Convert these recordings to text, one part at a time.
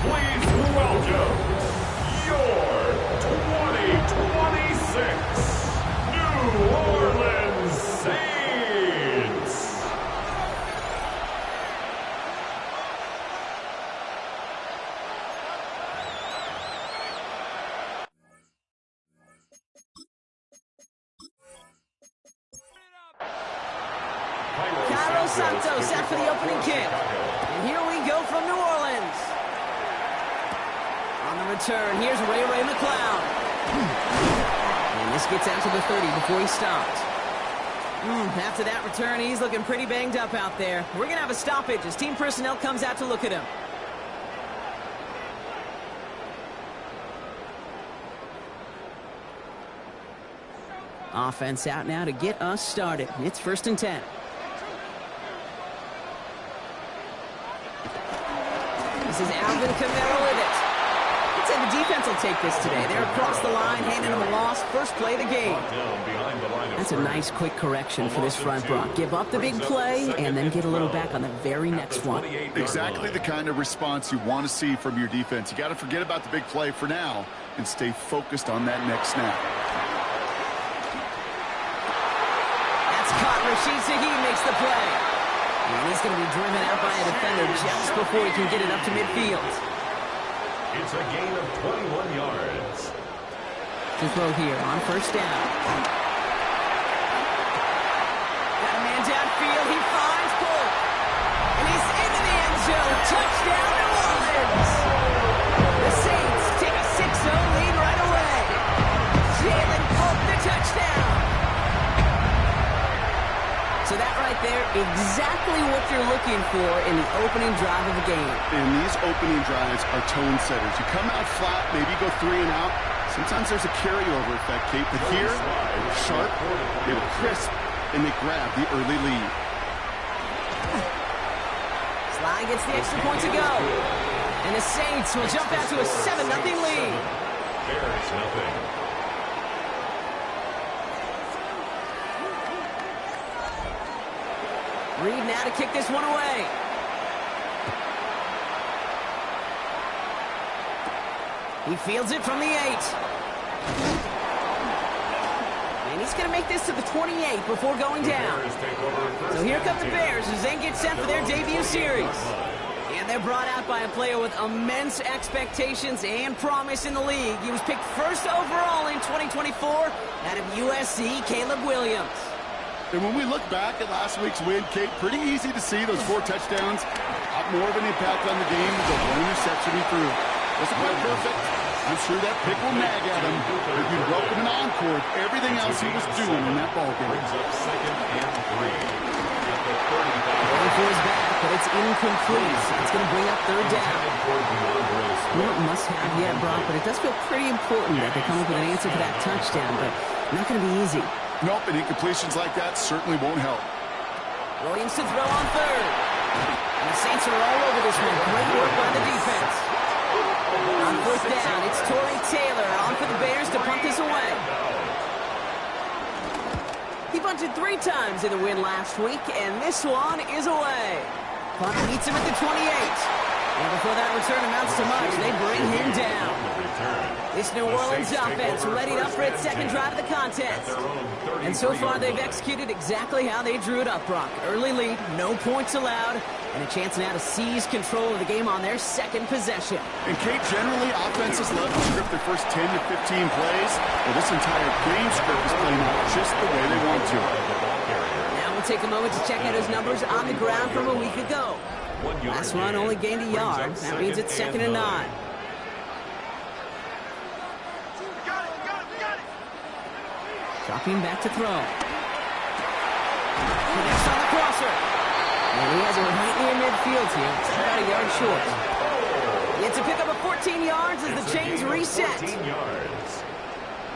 Please welcome your 2026 New Orleans Saints. Cairo Santos set for the opening kick. And here we go from New Orleans. On the return, here's Ray McCloud. And this gets out to the 30 before he stopped. After that return, he's looking pretty banged up out there. We're going to have a stoppage as team personnel comes out to look at him. Offense out now to get us started. It's 1st and 10. This is Alvin Kamara with it. I'd say the defense will take this today. They're across the line, handing them a loss. First play of the game. That's a nice quick correction for this front, Brock. Give up the big play and then get a little back on the very next one. Exactly the kind of response you want to see from your defense. You got to forget about the big play for now and stay focused on that next snap. That's caught. Rashid Shaheed makes the play. And he's going to be driven out by a defender just before he can get it up to midfield. It's a gain of 21 yards. To throw here on 1st down. Got a man downfield. He finds Polk. And he's into the end zone. Touchdown, New Orleans. The Saints take a 6-0 lead right away. Jalen Polk, the touchdown. So that right there, exactly what you're looking for in the opening drive of the game. And these opening drives are tone setters. You come out flat, maybe go 3 and out. Sometimes there's a carryover effect, Kate. But here, they were sharp, they were crisp, and they grabbed the early lead. Sly gets the extra point to go. And the Saints will jump out to a 7-0 lead. Bears nothing. Reed now to kick this one away. He fields it from the 8. And he's going to make this to the 28 before going down. So here come the Bears as they get set for their debut series. And they're brought out by a player with immense expectations and promise in the league. He was picked 1st overall in 2024 out of USC, Caleb Williams. And when we look back at last week's win, Kate, pretty easy to see those 4 touchdowns have more of an impact on the game with the 1 interception he threw. Wasn't quite perfect. I'm sure that pick will nag at him, but you'd welcome an encore of everything else he was doing in that ballgame. Brings up 2nd and 3. Going for his back, but it's incomplete. So it's going to bring up 3rd down. Not must-have yet, Brock, but it does feel pretty important that they come up with an answer for that touchdown, but not going to be easy. Nope, and incompletions like that certainly won't help. Williams to throw on 3rd. And the Saints are all over this one. Great work by the defense. On 1st down, it's Torrey Taylor on for the Bears to punt this away. He punted 3 times in the win last week, and this one is away. Punt meets him at the 28. And before that return amounts to much, they bring him down. This New Orleans offense readied up for its 2nd drive of the contest. And so far, they've executed exactly how they drew it up, Brock. Early lead, no points allowed, and a chance now to seize control of the game on their 2nd possession. And Kate, generally, offenses love to script their first 10 to 15 plays. Well, this entire game script is playing out just the way they want to. Now we'll take a moment to check out his numbers on the ground from a week ago. Last run only gained a yard. That means it's 2nd and 9. Dropping back to throw. Connects on the crosser. And he has it right near midfield here. It's about a yard short. It's a pickup of 14 yards as the chains reset. 14 yards.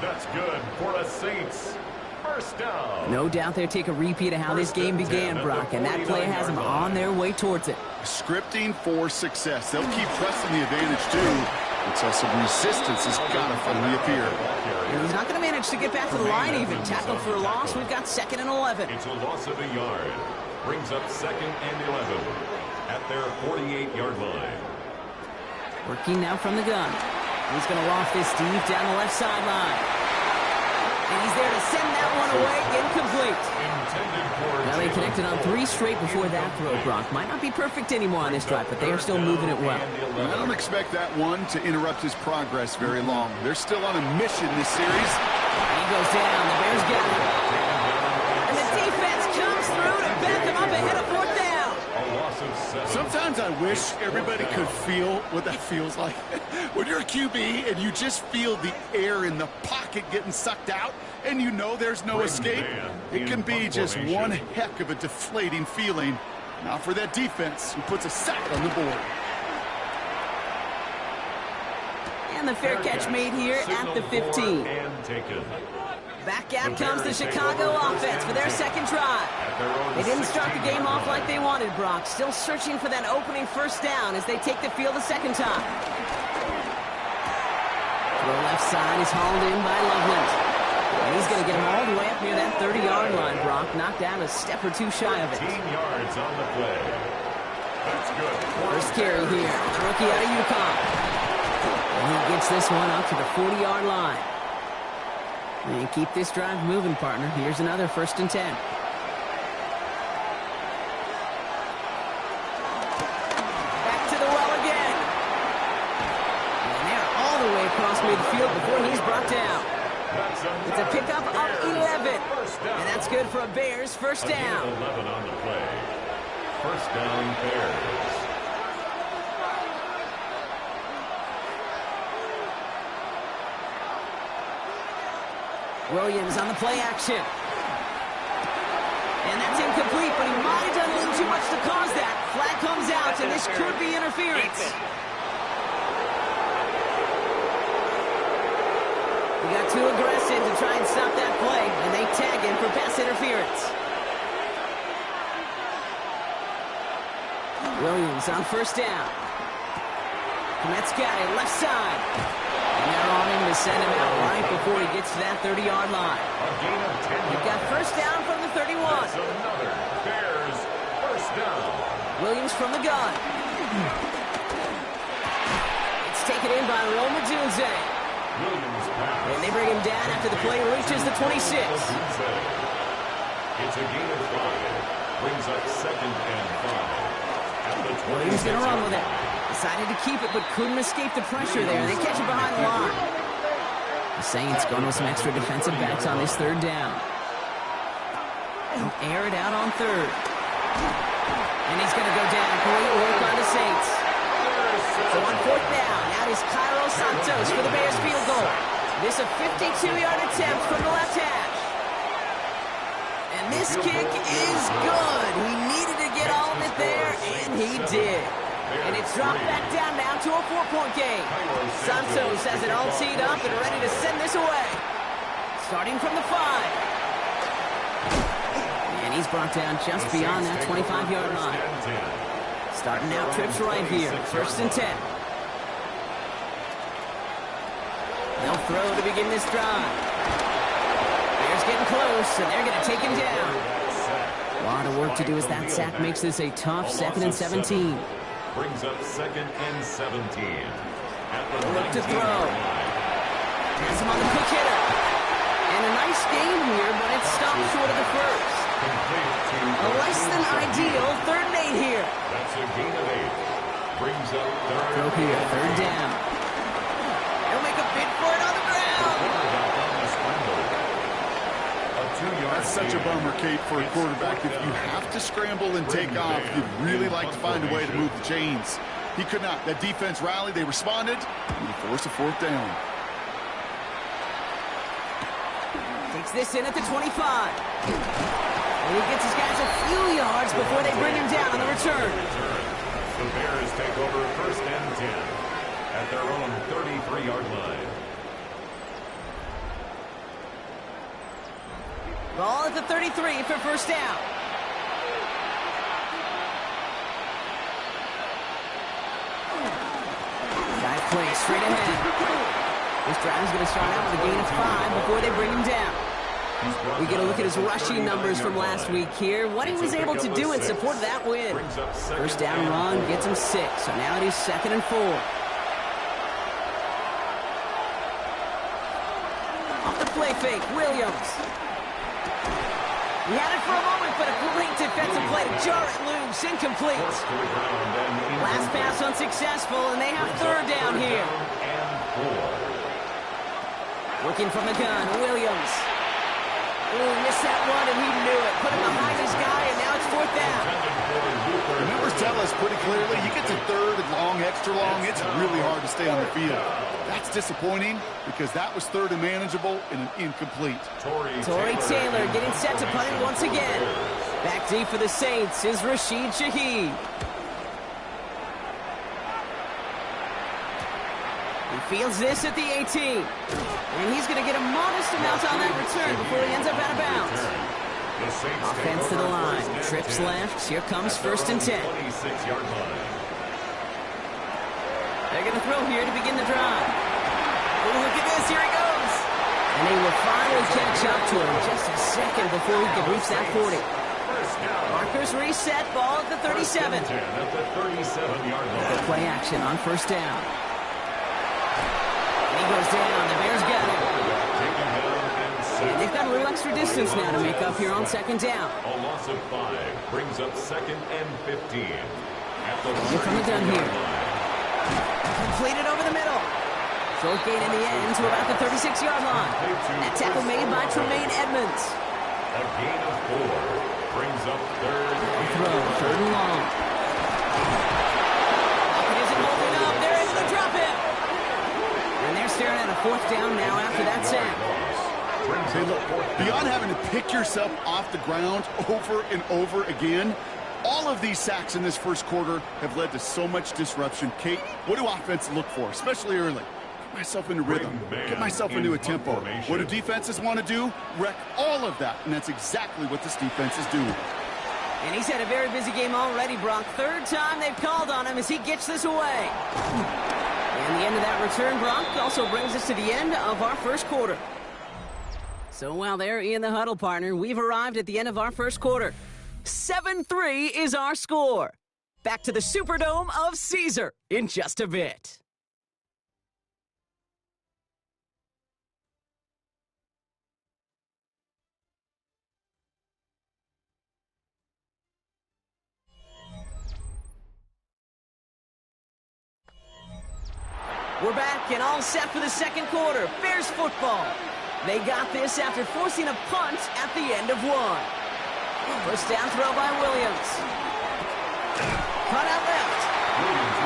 That's good for the Saints. First down. No doubt they'll take a repeat of how this game began, Brock, and that play has them on their way towards it. Scripting for success. They'll keep pressing the advantage, too, until some resistance has got to finally appear. And he's not going to manage to get back to the line even. Tackled for a loss. We've got 2nd and 11. It's a loss of a yard. Brings up 2nd and 11 at their 48-yard line. Working now from the gun. He's going to loft this deep down the left sideline. And he's there to send that one away. Incomplete. Now they connected on 3 straight before that throw, Brock. Might not be perfect anymore on this drive, but they are still moving it well. I don't expect that one to interrupt his progress very long. They're still on a mission this series. He goes down. The Bears got him. And the defense comes through to back him up ahead of 4th down. Sometimes I wish everybody could feel what that feels like. When you're a QB and you just feel the air in the pocket getting sucked out and you know there's no escape, it can be just one heck of a deflating feeling. Now for that defense who puts a sack on the board. And the fair catch made here at the 15. Back out comes the Chicago offense for their 2nd drive. They didn't start the game off like they wanted, Brock. Still searching for that opening 1st down as they take the field a 2nd time. Throw left side is hauled in by Loveland. And he's going to get him all the way up near that 30-yard line, Brock. Knocked down a step or 2 shy of it. 15 yards on the play. That's good. First carry here. The rookie out of UConn. And he gets this one up to the 40-yard line. And keep this drive moving, partner. Here's another 1st and 10. Back to the well again. And they're all the way across midfield before he's brought down. It's a pickup of 11. And that's good for a Bears 1st down. 11 on the play. 1st down, Bears. Williams on the play action. And that's incomplete, but he might have done a little too much to cause that. Flag comes out, and this could be interference. He got too aggressive to try and stop that play, and they tag him for pass interference. Williams on 1st down. Mets got it, left side. And they're on him to send him out right before he gets to that 30-yard line. They've got 1st down from the 31. That's another Bears 1st down. Williams from the gun. It's taken in by Rome Odunze. And they bring him down after the play reaches the 26. It's a gain of 5. Brings up 2nd and 5. Williams going to run with it. Decided to keep it, but couldn't escape the pressure there. They catch it behind the line. The Saints going with some extra defensive backs on this 3rd down. And air it out on 3rd. And he's going to go down. Great work on the Saints. So on 4th down, out is Cairo Santos for the Bears field goal. This a 52-yard attempt from the left hash. And this kick is good. He needed to get all of it there, and he did. And it's dropped back down now to a 4-point game. Santos has it all teed up and ready to send this away. Starting from the 5. And he's brought down just beyond that 25-yard line. Starting out trips right here. 1st and 10. They'll throw to begin this drive. Bears getting close, and they're going to take him down. A lot of work to do as that sack makes this a tough 2nd and 17. Brings up 2nd and 17. Look to throw. Has him on the quick hitter. And a nice game here, but it stopped short of the 1st. A less than ideal 3rd and 8 here. That's a gain of 8. Brings up 3rd. Throw here, 3rd down. He'll make a bid for it on the ground. That's such a bummer, Kate, for a quarterback. If you have to scramble and take off, you'd really like to find a way to move the chains. He could not. That defense rallied. They responded. And he forced a 4th down. Takes this in at the 25. And he gets his guys a few yards before they bring him down on the return. The Bears take over 1st and 10 at their own 33-yard line. Ball at the 33 for first down. Dive play straight ahead. This drive is going to start out with a gain of 5 before they bring him down. We get a look at his rushing numbers from last week here. What he was able to do in support of that win. First down run gets him 6. So now it is 2nd and 4. Off the play fake, Williams. He had it for a moment, but a great defensive play to jar it loose. Incomplete. Last pass unsuccessful, and they have 3rd down here. Working from the gun, Williams. Ooh, missed that one, and he knew it. Put him behind his guy, and now it's 4th down. The numbers tell us pretty clearly, you get to 3rd and long, extra long, it's really hard to stay on the field. That's disappointing because that was 3rd and manageable and an incomplete. Tory Taylor getting set to punt it once again. Back deep for the Saints is Rashid Shaheed. He fields this at the 18. And he's going to get a modest amount on that return before he ends up out of bounds. Offense to the line. Trips left. Here comes 1st and 10. They're going to throw here to begin the drive. Oh, look at this. Here he goes. And they will finally catch up to him just a second before he can reach that 40. Markers reset. Ball at the 37. Play action on 1st down. And he goes down. The Bears got him. And they've got a little extra distance now to make up here on 2nd down. A loss of 5 brings up 2nd and 15. You're coming down here. Completed over the middle. Short gain in the end to about the 36-yard line. That tackle made by Tremaine Edmonds. A gain of 4 brings up 3rd. Throw, 3rd and long. It isn't holding up. They're able to drop him. And they're staring at a 4th down now after that sack. Hey, look, beyond having to pick yourself off the ground over and over again, all of these sacks in this first quarter have led to so much disruption. Kate, what do offenses look for, especially early? Get myself into rhythm. Get myself into a tempo. What do defenses want to do? Wreck all of that, and that's exactly what this defense is doing. And he's had a very busy game already, Brock. 3rd time they've called on him as he gets this away. And the end of that return, Brock, also brings us to the end of our first quarter. So while they're in the huddle, partner, we've arrived at the end of our first quarter. 7-3 is our score. Back to the Superdome of Caesar in just a bit. We're back and all set for the 2nd quarter. Bears football. They got this after forcing a punt at the end of 1. First down throw by Williams. Cut out left.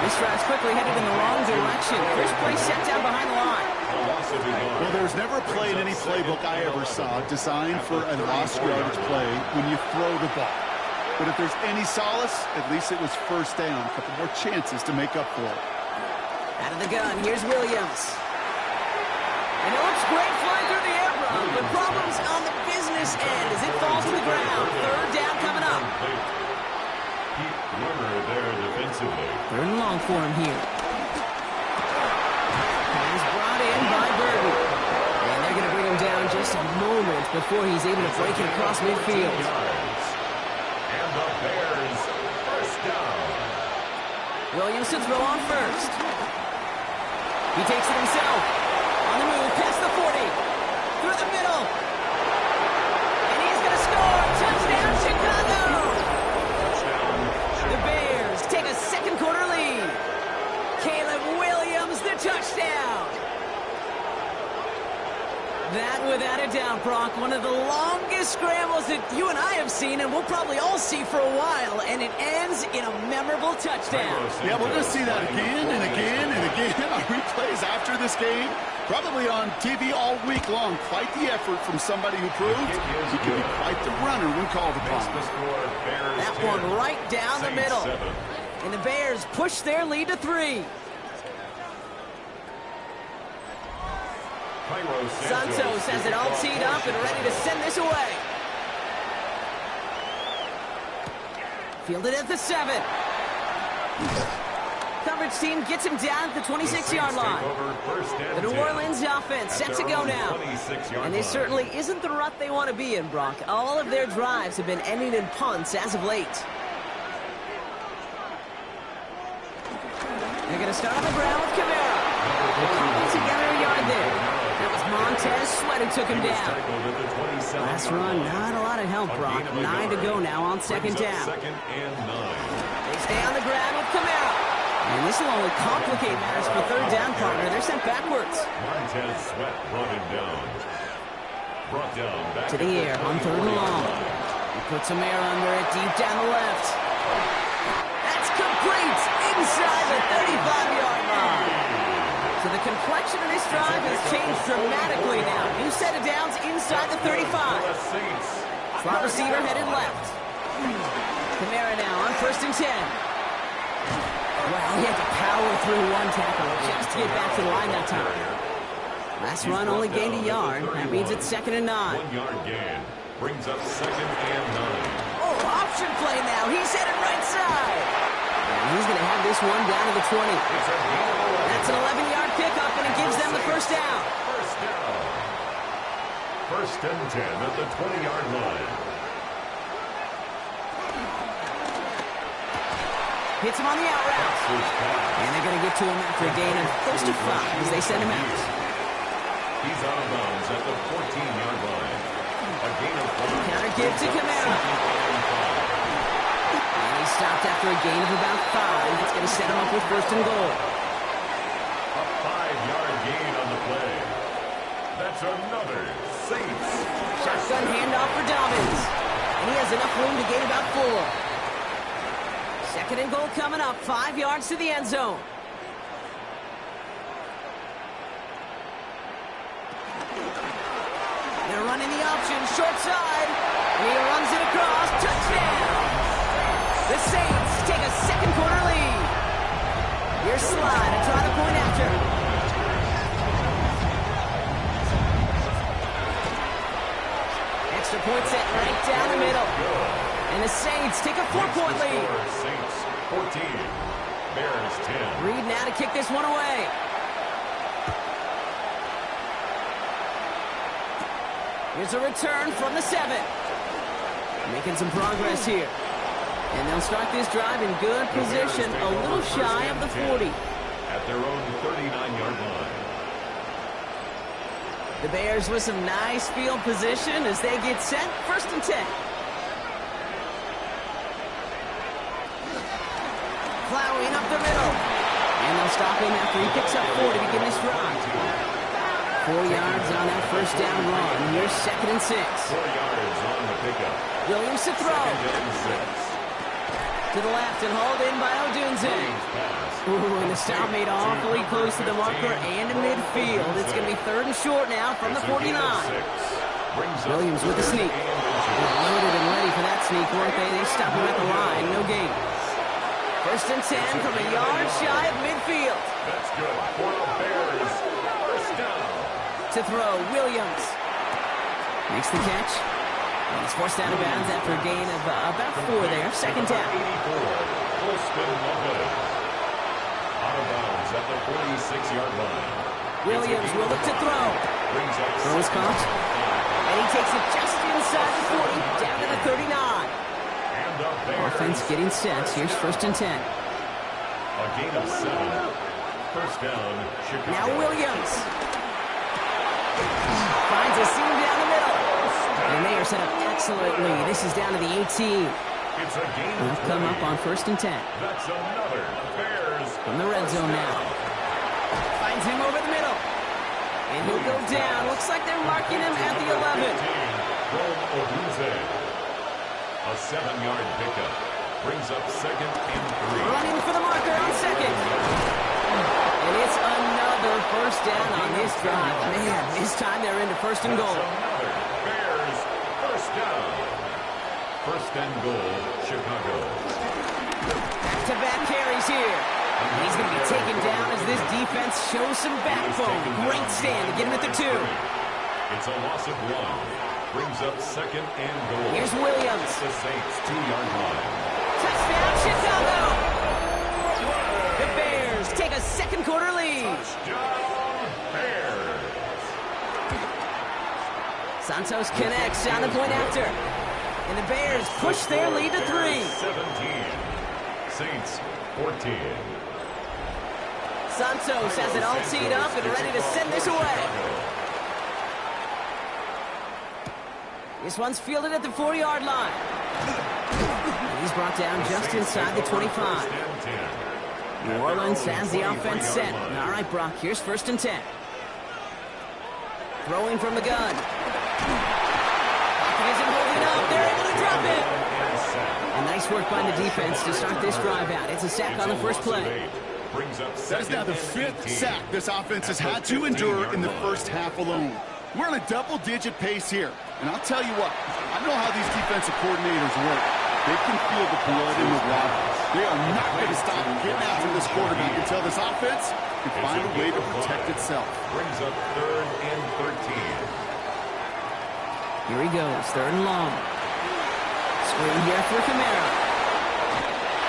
This drive's quickly headed in the wrong direction. First play set down behind the line. Well, there's never a play in any playbook I ever saw designed for a lost yardage play when you throw the ball. But if there's any solace, at least it was first down. A couple more chances to make up for it. Out of the gun, here's Williams. And it looks great flying through the air, bro, but problems on the business end as it falls to the ground. 3rd down coming up. Keep Rumor there defensively. 3rd and long for him here. He's brought in by Burton. And they're going to bring him down just a moment before he's able to break it across midfield. And the Bears first down. Williams to throw on first. He takes it himself. On the move, past the 40. Through the middle. And he's going to score. Touchdown, Chicago. The Bears take a 2nd quarter lead. Caleb Williams, the touchdown. That, without a doubt, Brock, one of the longest scrambles that you and I have seen, and we'll probably all see for a while, and it ends in a memorable touchdown. Yeah, we're going to see that again and again and again on replays after this this game, probably on TV all week long. Quite the effort from somebody who proved he can be quite the runner when called upon. That one right down the middle. And the Bears push their lead to 3. Santos has it all teed up and ready to send this away. Fielded at the 7. Coverage team gets him down at the 26-yard line. The New Orleans offense set to go now. And this certainly isn't the rut they want to be in, Brock. All of their drives have been ending in punts as of late. They're going to start on the ground with Kamara. They're cobbled together a yard there. That was Montez Sweat who took him down. Last run, not a lot of help, Brock. 9 to go now on second down. They stay on the ground with Kamara. And this will only complicate matters for third down, partner. They're sent backwards. Montez Sweat brought him down. Brought down back to the air on third and long. He puts Kamara under it deep down the left. That's complete inside the 35-yard line. So the complexion of this drive has changed dramatically now. New set of downs inside the 35. Slot receiver headed left. Kamara now on first and 10. Well, he had to power through one tackle just to get back to the line that time. Last run only gained a yard. That means it's second and 9. 1-yard gain brings up second and 9. Oh, option play now. He's headed right side. And he's going to have this one down to the 20. That's an 11-yard pickup, and it gives them the first down. First and 10 at the 20-yard line. Hits him on the out route. And they're going to get to him after a gain of close to 5 as they send him out. He's out of bounds at the 14-yard line. A gain of 5. Counter give to Kamara. And he stopped after a gain of about 5. That's going to set him up with first and goal. A 5-yard gain on the play. That's another Saints. Shotgun handoff for Dobbins. And he has enough room to gain about 4. Second and goal coming up, 5 yards to the end zone. They're running the option, short side. And he runs it across, touchdown. The Saints take a second quarter lead. Here's Slide to try the point after. Extra point set right down the middle. And the Saints take a 4-point lead. Saints 14, Bears 10. Reed now to kick this one away. Here's a return from the 7. Making some progress here. And they'll start this drive in good position, a little shy of the 40. At their own 39-yard line. The Bears with some nice field position as they get set, first and 10. Plowing up the middle. And they'll stop him after he picks up 4 to begin this drive. 4 yards on that first down run. Here's second and 6. 4 yards on the pickup. Williams to throw. To the left and hauled in by Odunze. Ooh, and the stop made awfully close to the marker and to midfield. It's going to be third and short now from the 49. Williams with the sneak. Loaded and ready for that sneak, weren't they? They stop him at the line. No gain. First and 10 from a yard shy of midfield. That's good for the Bears. First down. To throw, Williams. Makes the catch. And he's forced out of bounds after a gain of about 4 there. Second down. 84. Full spin good. Out of bounds at the 46-yard line. Williams will look to throw. Throw is caught. And he takes it just inside the 40, down to the 39. Offense getting set. Here's first and 10. A gain of 7. First down, Chicago. Now Williams. Finds a seam down the middle. And they are set up excellently. This is down to the 18. It's a gain of 20. They'll come up on first and 10. That's another Bears. From the red zone now. Finds him over the middle. And he'll go down. Looks like they're marking him at the 11. A 7-yard pickup brings up second and 3. Running for the marker on second. And it's another first down drive. Man, this time they're into first and goal. Bears first down. First and goal, Chicago. Back-to-back carries here. He's going to be taken down as this defense shows some backbone. Great stand to get him at the 2. It's a loss of 1. Brings up second and goal. Here's Williams. The Saints 2-yard line. Touchdown, Chicago! The Bears take a second quarter lead. Touchdown, Bears. Santos connects on the point after. And the Bears push their lead to 3. 17. Saints 14. Santos has it all teed up and ready to send this away. This one's fielded at the 4-yard line. And he's brought down just inside the 25. New Orleans has the offense set. All right, Brock, here's first and 10. Throwing from the gun. Pocket isn't holding up. They're able to drop it. And nice work by the defense to start this drive out. It's a sack on the first play. That is now the 5th sack this offense has had to endure in the first half alone. We're on a double-digit pace here. And I'll tell you what, I know how these defensive coordinators work. They can feel the blood in the water. They are not going to stop getting after this quarterback until this offense can find a way to protect itself. Brings up third and 13. Here he goes, third and long. Screen here for Kamara.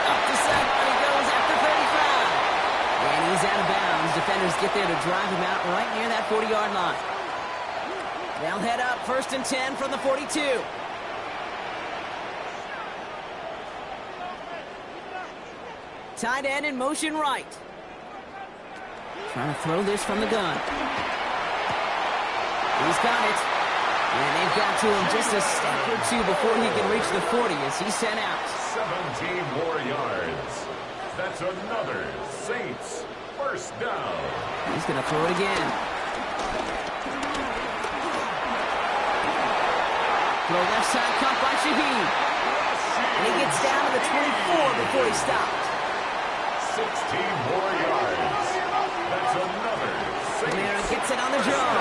Up the side, he goes after 35. And he's out of bounds. Defenders get there to drive him out right near that 40-yard line. They'll head up first and 10 from the 42. Tight end in motion right. Trying to throw this from the gun. He's got it. And they've got to him just a step or 2 before he can reach the 40 as he's sent out. 17 more yards. That's another Saints first down. He's going to throw it again. Throw left side, caught by Shaheed. And he gets down to the 24 before he stopped. 16 more yards. That's another Saints. Kamara gets it on the draw.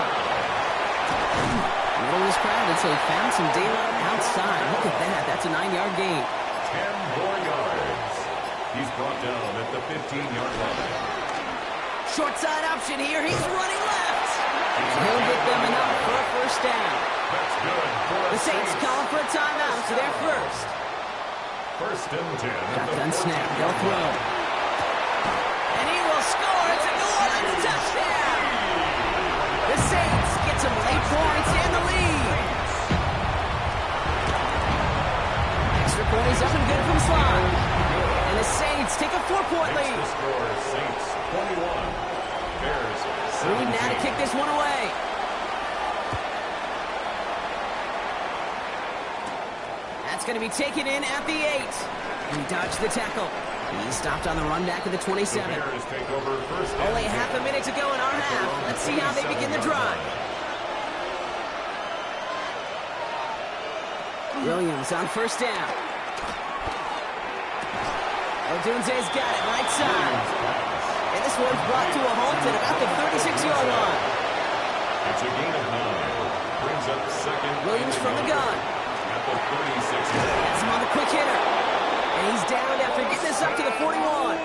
Middle was crowded, so he found some daylight outside. Look at that. That's a 9-yard gain. 10 more yards. He's brought down at the 15-yard line. Short side option here. He's running left. And he'll get them enough for a first down. That's good for The Saints calling for a timeout, so they're first. First and 10. Shotgun snap. They'll throw. And he will score. It's a New Orleans touchdown. The Saints get some late points and the lead. Extra point is up and good from Slot. And the Saints take a 4-point lead. The score, Saints 21. Bears 17. Now to kick this one away. That's going to be taken in at the 8. He dodged the tackle. He stopped on the run back at the 27. Bears take over first and Only half a minute to go in our half. Let's see how they begin the drive. Williams on first down. Odunze's got it right side. And this one's brought to a halt at about the 36-yard line. It's a gain of 9. Brings up second. Williams from the gun. At the 36-yard line. That's him on the quick hitter. And he's down after getting this up to the 41.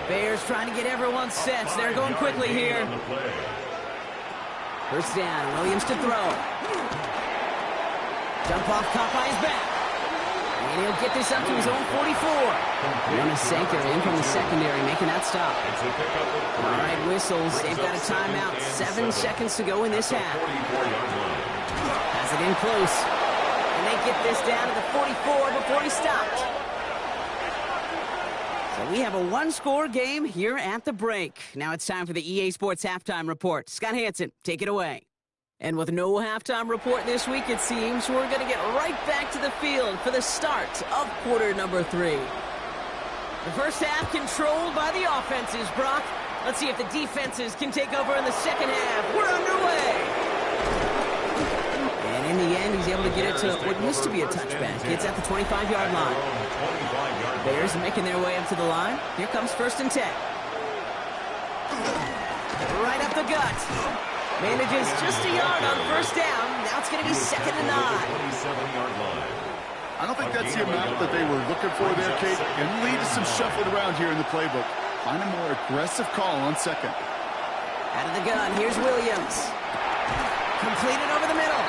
Bears trying to get everyone set. So they're going quickly here. First down. Williams to throw. Jump off, caught by his back. And he'll get this up to his own 44. Jonas Sanker in from the secondary, making that stop. All right, whistles. They've got a timeout. 7 seconds to go in this half. Has it in close. And they get this down to the 44 before he stopped. So we have a one-score game here at the break. Now it's time for the EA Sports Halftime Report. Scott Hansen, take it away. And with no halftime report this week, it seems we're going to get right back to the field for the start of quarter number 3. The first half controlled by the offenses, Brock. Let's see if the defenses can take over in the second half. We're underway. And in the end, he's able to get it to what used to be a touchback. It's at the 25-yard line. Bears making their way up to the line. Here comes first and 10. Right up the gut. Manages just a yard on first down. Now it's going to be 2nd and 9. 27-yard line. I don't think that's the amount that they were looking for there, Kate. And lead to some shuffling around here in the playbook. Find a more aggressive call on 2nd. Out of the gun, here's Williams. Completed over the middle.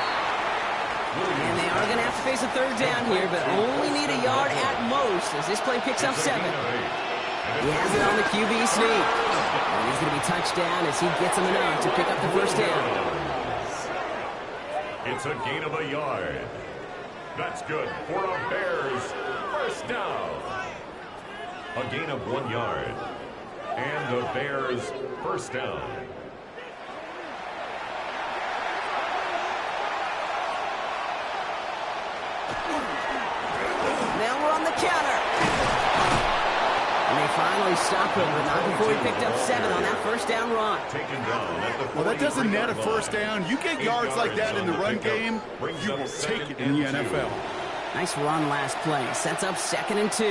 And they are going to have to face a 3rd down here, but only need a yard at most as this play picks up 7. He has it on the QB sneak. And he's going to be touchdown as he gets him enough to pick up the first down. It's a gain of a yard. That's good for a Bears first down. A gain of 1 yard. And the Bears first down. Now we're on the counter. And they finally stopped him, but not before he picked up 7 on that first down run. Taken down at the Well, that doesn't net a 43-yard first line. down. You get 8 yards like that in the run game, Brings you up will take 2nd it in the and 2. NFL. Nice run last play. Sets up 2nd and 2.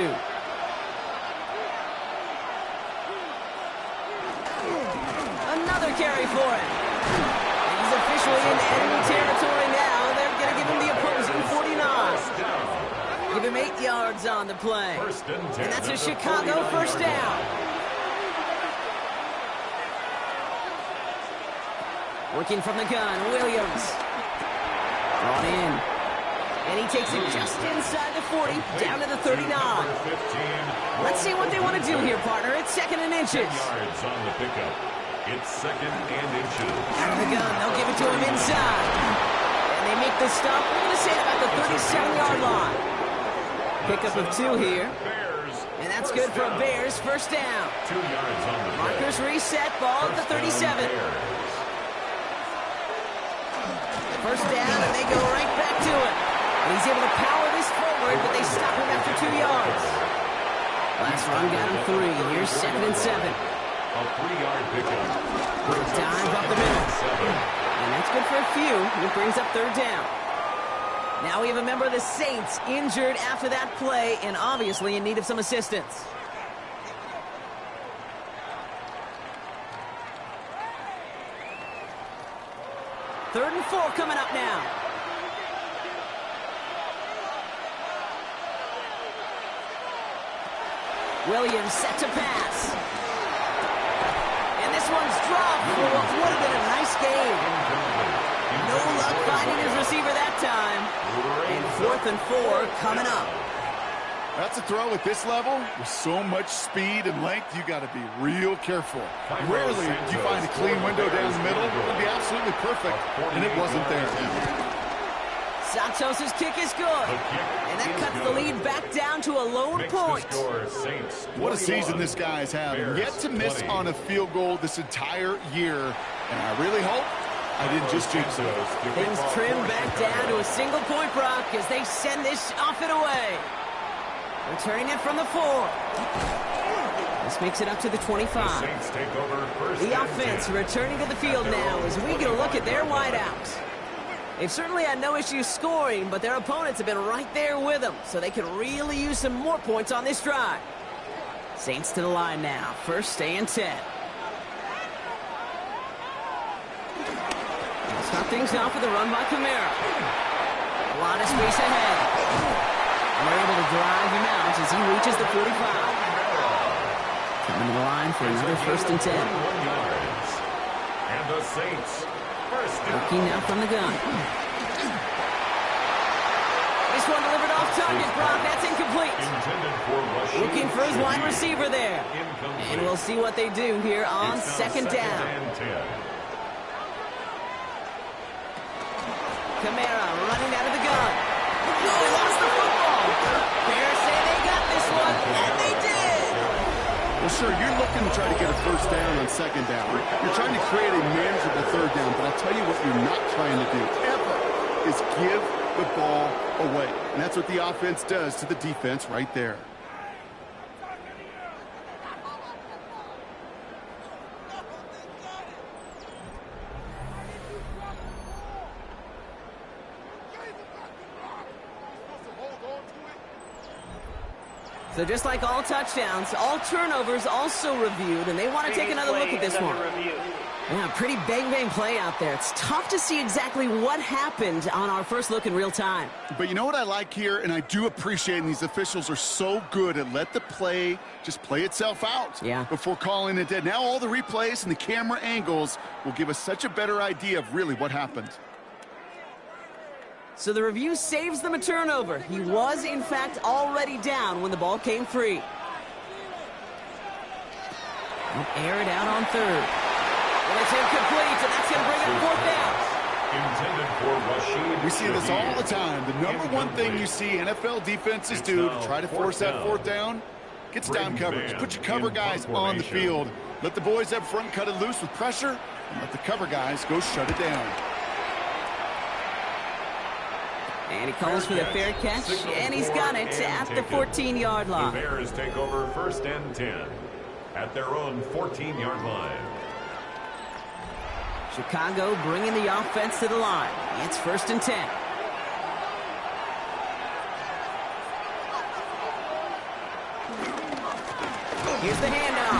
Another carry for him. And he's officially in enemy territory now. They're going to give him the opposing 49. Give him 8 yards on the play. First and 10 And that's a at the Chicago 49-yard first down. Working from the gun, Williams. Brought in. And he takes it just inside the 40, down to the 39. Let's see what they want to do here, partner. It's 2nd and inches. Yards on the pickup. It's 2nd and inches. Out of the gun, they'll give it to him inside. And they make the stop. We're going to say about the 37-yard line. Pickup of 2 here. Bears. And that's good for a Bears first down. 2 yards on the play. Markers reset, ball at the 37. First down, and they go right back to it. And he's able to power this forward, but they stop him after 2 yards. Last run got him 3. Here's 2nd and 7. A 3-yard pickup. Dive up the middle. And that's good for a few. It brings up 3rd down. Now we have a member of the Saints injured after that play and obviously in need of some assistance. Third and 4 coming up now. Williams set to pass. And this one's dropped for what would have been a nice game. No luck finding his receiver that time. And 4th and 4 coming up. That's a throw at this level. With so much speed and length, you got to be real careful. Rarely do you find a clean window down the middle. It would be absolutely perfect, and it wasn't there. Santos' kick is good. And that cuts the lead back down to a lone point. What a season this guy's having. Yet to miss on a field goal this entire year. And I really hope I didn't just jinx it. Things trim back down to a single point, Brock, as they send this off and away. Returning it from the 4. This makes it up to the 25. The offense returning to the field now as we get a look at their wideouts. They've certainly had no issues scoring, but their opponents have been right there with them, so they can really use some more points on this drive. Saints to the line now. First and 10. Start things off with a run by Kamara. A lot of space ahead. And they're able to drive him out as he reaches the 45. Coming to the line for another first and 10. And the Saints first down. Looking now from the gun. This one delivered off target, Brock. That's incomplete. Looking for his wide receiver there. And we'll see what they do here on 2nd down. Kamara running out of the gun. No, he lost the football. Bears say they got this one, and they did. Well, sure, you're looking to try to get a first down on 2nd down. You're trying to create a manageable 3rd down, but I'll tell you what you're not trying to do ever is give the ball away. And that's what the offense does to the defense right there. So just like all touchdowns, all turnovers also reviewed, and they want to take another look at this one. Yeah, pretty bang-bang play out there. It's tough to see exactly what happened on our first look in real time. But you know what I like here, and I do appreciate, and these officials are so good at let the play just play itself out before calling it dead. Now all the replays and the camera angles will give us such a better idea of really what happened. So the review saves them a turnover. He was, in fact, already down when the ball came free. Air it out on third. Well, it's incomplete, and that's going to bring up fourth down. Intended for Rashid. We see this all the time. The number one thing you see NFL defenses do to try to force that fourth down, gets down coverage. Put your cover guys on the field. Let the boys up front cut it loose with pressure, and let the cover guys go shut it down. And he calls for the fair catch, and he's got it at the 14-yard line. The Bears take over 1st and 10 at their own 14-yard line. Chicago bringing the offense to the line. It's 1st and 10. Here's the handoff.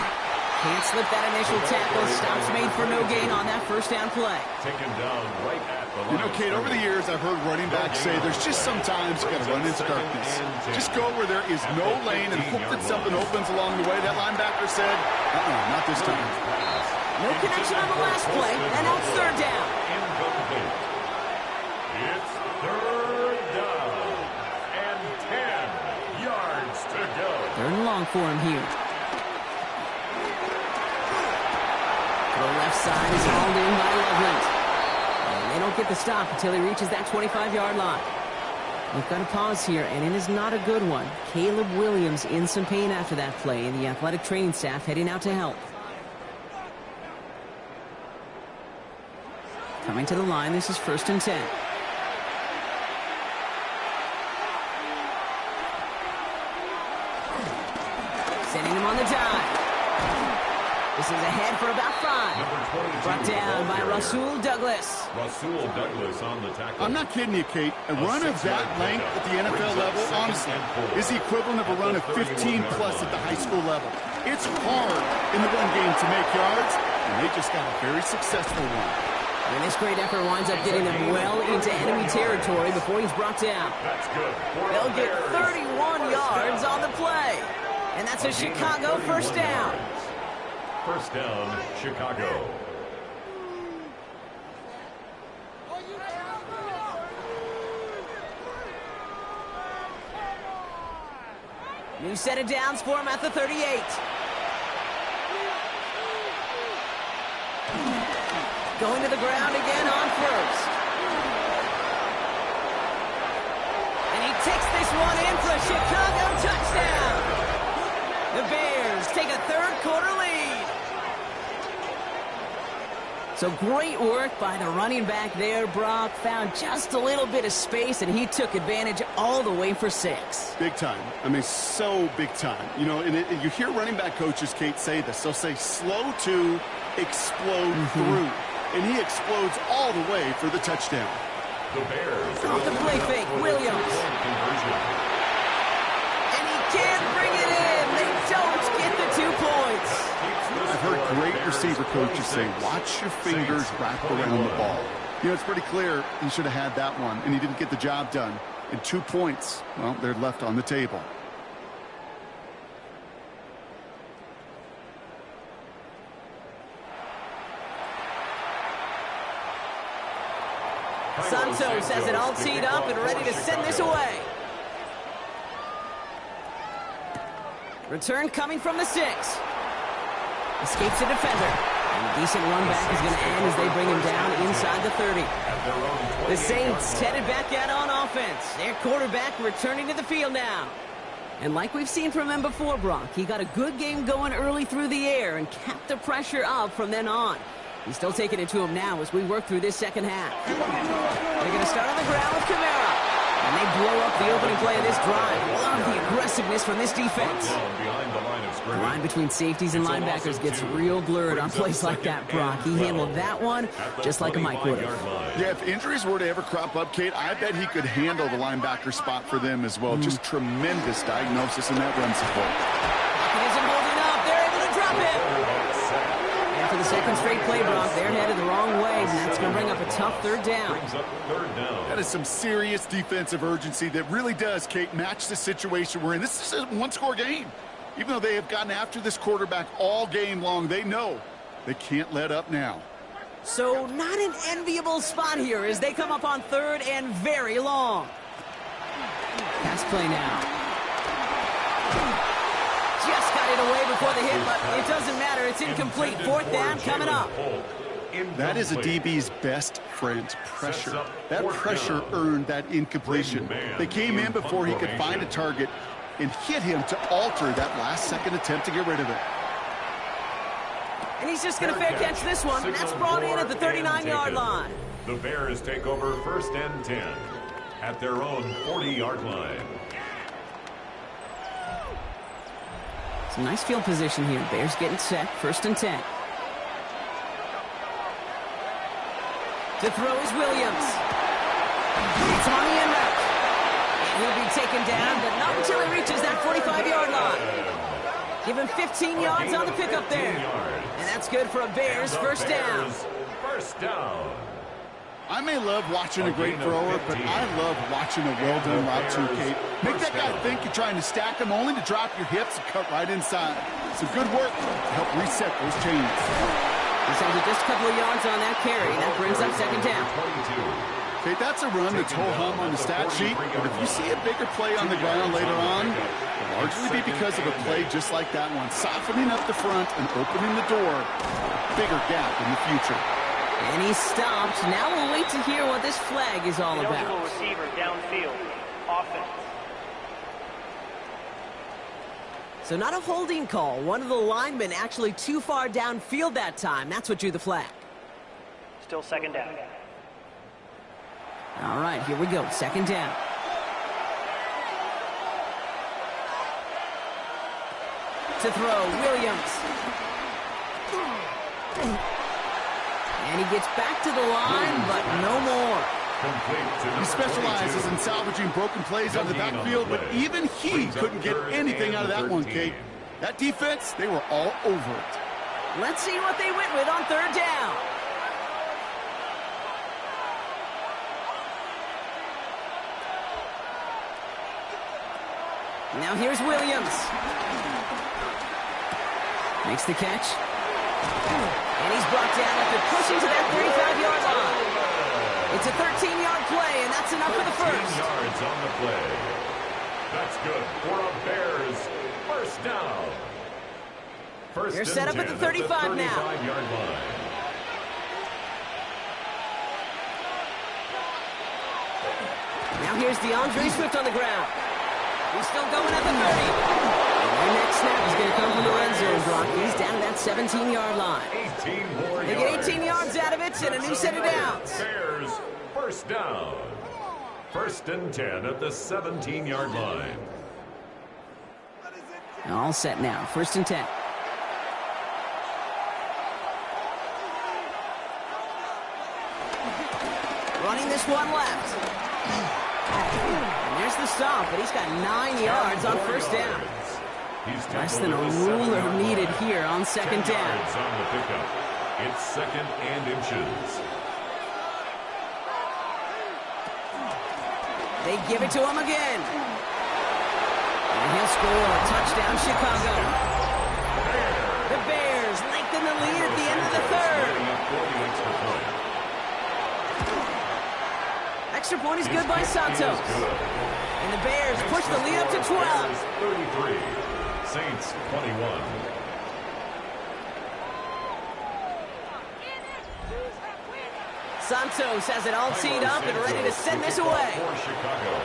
Can't slip that initial tackle. Stops made for no gain on that first down play. Taken down right at the line. You know, Kate, over the years, I've heard running backs say there's just sometimes you got to run into darkness. Just go where there is no lane and hope that something opens along the way. That linebacker said, not this time. No connection on the last play, and now it's third down. It's third down and 10 yards to go. Third and long for him here. The left side is hauled in by Loveland. And they don't get the stop until he reaches that 25-yard line. We've got a pause here, and it is not a good one. Caleb Williams in some pain after that play, and the athletic training staff heading out to help. Coming to the line, this is 1st and 10. Sending him on the dive. This is ahead for about 5. Brought down by Rasul Douglas. Rasul Douglas on the tackle. I'm not kidding you, Kate. A run of that length at the NFL level, honestly, is the equivalent of a run of 15-plus at the high school level. It's hard in the run game to make yards, and they just got a very successful one. And this great effort winds up getting them well into enemy territory before he's brought down. That's good. They'll get 31 yards on the play. And that's a Chicago first down. First down, Chicago. New set of downs for him at the 38. Going to the ground again on first. And he takes this one in for a Chicago touchdown. The Bears take a third-quarter lead. So great work by the running back there, Brock. Found just a little bit of space, and he took advantage all the way for 6. Big time. I mean, so big time. You know, and you hear running back coaches, Kate, say this. They'll say slow to explode through. And he explodes all the way for the touchdown. The Bears. Off the play fake, Williams. And he can't bring it in. They don't get the 2 points. I've heard great receiver coaches say, watch your fingers wrap around the ball. You know, it's pretty clear he should have had that one, and he didn't get the job done. And 2 points, well, they're left on the table. Santos has it all teed up and ready to send this away. Return coming from the 6. Escapes the defender. And a decent run back is going to end as they bring him down inside the 30. The Saints headed back out on offense. Their quarterback returning to the field now. And like we've seen from him before, Brock, he got a good game going early through the air and kept the pressure up from then on. He's still taking it to him now as we work through this second half. They're going to start on the ground with Kamara. And they blow up the opening play of this drive. Love the aggressiveness from this defense. The line between safeties and linebackers gets real blurred on plays like that, Brock. He handled that one just like a Mike would have. Yeah, if injuries were to ever crop up, Kate, I bet he could handle the linebacker spot for them as well. Just tremendous diagnosis in that run support. Pocket isn't holding up. They're able to drop it. And for the second straight play, Brock. They're headed the wrong way, and that's going to bring up a tough third down. Brings up third down. That is some serious defensive urgency that really does, Kate, match the situation we're in. This is a one-score game. Even though they have gotten after this quarterback all game long, they know they can't let up now. So not an enviable spot here as they come up on third and very long. Pass play now. Just got it away before the hit, but it doesn't matter. It's incomplete. Fourth down coming up. That is a DB's best friend, pressure. That pressure earned that incompletion. They came in before he could find a target and hit him to alter that last-second attempt to get rid of it. And he's just going to fair catch this one. That's brought in at the 39-yard line. The Bears take over first and 10 at their own 40-yard line. Some nice field position here. Bears getting set. First and 10. To throw is Williams. It's on the end route. He'll be taken down, but not until he reaches that 45-yard line. Give him 15 yards on the pickup there. And that's good for a Bears first down. First down. I may love watching a great thrower, but I love watching a well-done route too, Kate. Make that guy think you're trying to stack him only to drop your hips and cut right inside. Some good work to help reset those chains. He's under just a couple of yards on that carry. That brings up second down. Kate, that's a run that's ho-hum on the stat sheet, but if you see a bigger play on the ground later on, it'll largely be because of a play just like that one, softening up the front and opening the door for a bigger gap in the future. And he stopped. Now we'll wait to hear what this flag is all about. Eligible receiver downfield. Offense. So not a holding call. One of the linemen actually too far downfield that time. That's what drew the flag. Still second down. All right, here we go. Second down. To throw, Williams. And he gets back to the line, but no more. He specializes in salvaging broken plays on the backfield, but even he couldn't get anything out of that one, Kate. That defense, they were all over it. Let's see what they went with on third down. Now here's Williams. Makes the catch. And he's brought down after pushing to that 35-yard line. It's a 13-yard play, and that's enough for the first. 13 yards on the play. That's good for a Bears first down. First They're set up at the 35 now. 35-yard line. Now here's DeAndre Swift on the ground. He's still going at the 30. And their next snap is going to come from the red zone, Brock. He's down at that 17-yard line. 18 more They get 18 yards out of it and a new set of downs. Bears first down. First and 10 at the 17-yard line. All set now. First and 10. Running this one left. And there's the stop, but he's got 9 yards on first down. Less than a ruler needed here on second down. Yards on the pickup. It's second and inches. They give it to him again. And he'll score. Touchdown, Chicago. The Bears lengthen the lead at the end of the third. Extra point is good by Santos. And the Bears push the lead up to 12. 33. Saints 21. Santos has it all teed up and ready to send this away. For Chicago.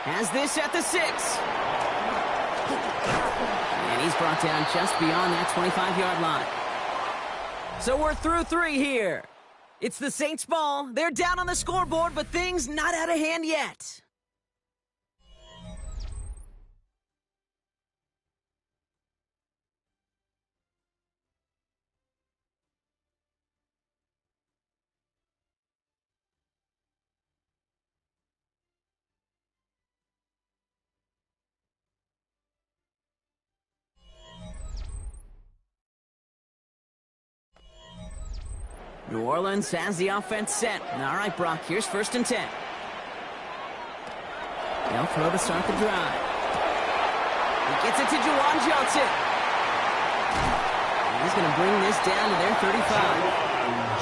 Has this at the 6. And he's brought down just beyond that 25-yard line. So we're through 3 here. It's the Saints ball. They're down on the scoreboard, but things not out of hand yet. New Orleans has the offense set. All right, Brock, here's 1st and 10. They'll throw to start the drive. He gets it to Juwan Johnson. And he's going to bring this down to their 35.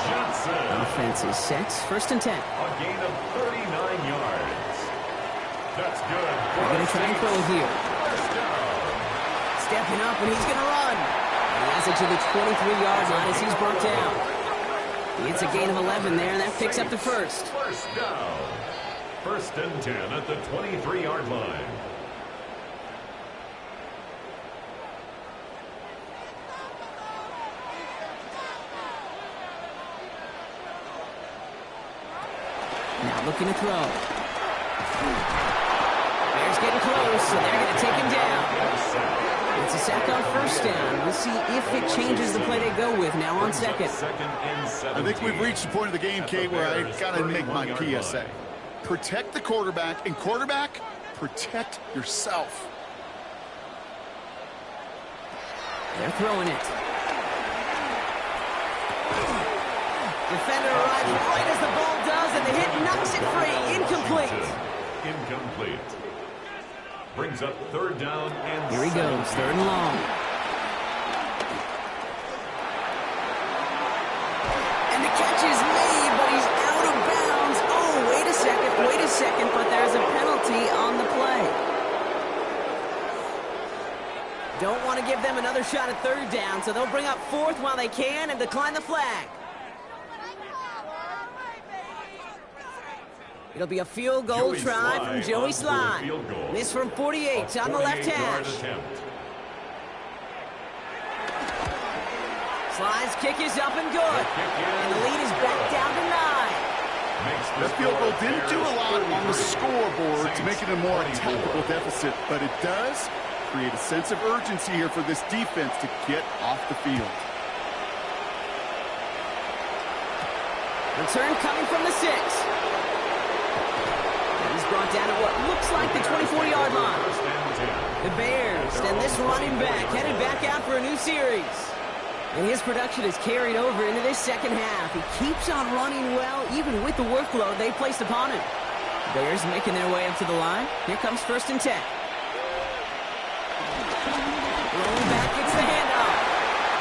Johnson. Offense is set. 1st and 10. A gain of 39 yards. That's good. They're going to try and throw here. First down. Stepping up, and he's going to run. He has it to the 23-yard line as he's brought down. It's a gain of 11 there, and that picks up the first. First down. 1st and 10 at the 23-yard line. Now looking to throw. Bears getting close, so they're going to take him down. It's a sack on 1st down. We'll see if it changes the play they go with now on 2nd. I think we've reached the point of the game, Kate, where I got to make my PSA. Protect the quarterback, and quarterback, protect yourself. They're throwing it. Defender arrives right as the ball does, and the hit knocks it free. Incomplete. Incomplete. Brings up 3rd down and Here he goes, 3rd and long. And the catch is made, but he's out of bounds. Oh, wait a second, but there's a penalty on the play. Don't want to give them another shot at 3rd down, so they'll bring up 4th while they can and decline the flag. It'll be a field goal try from Joey Slye. This from 48 on the left hash. Sly's kick is up and good. And the lead is back down to 9. That field goal didn't do a lot on the scoreboard to make it a more attackable deficit, but it does create a sense of urgency here for this defense to get off the field. Return coming from the 6. He's brought down at what looks like the 24-yard line. The Bears and this running back headed back out for a new series. And his production is carried over into this 2nd half. He keeps on running well, even with the workload they placed upon him. Bears making their way up to the line. Here comes 1st and 10. Rolling back, gets the handoff.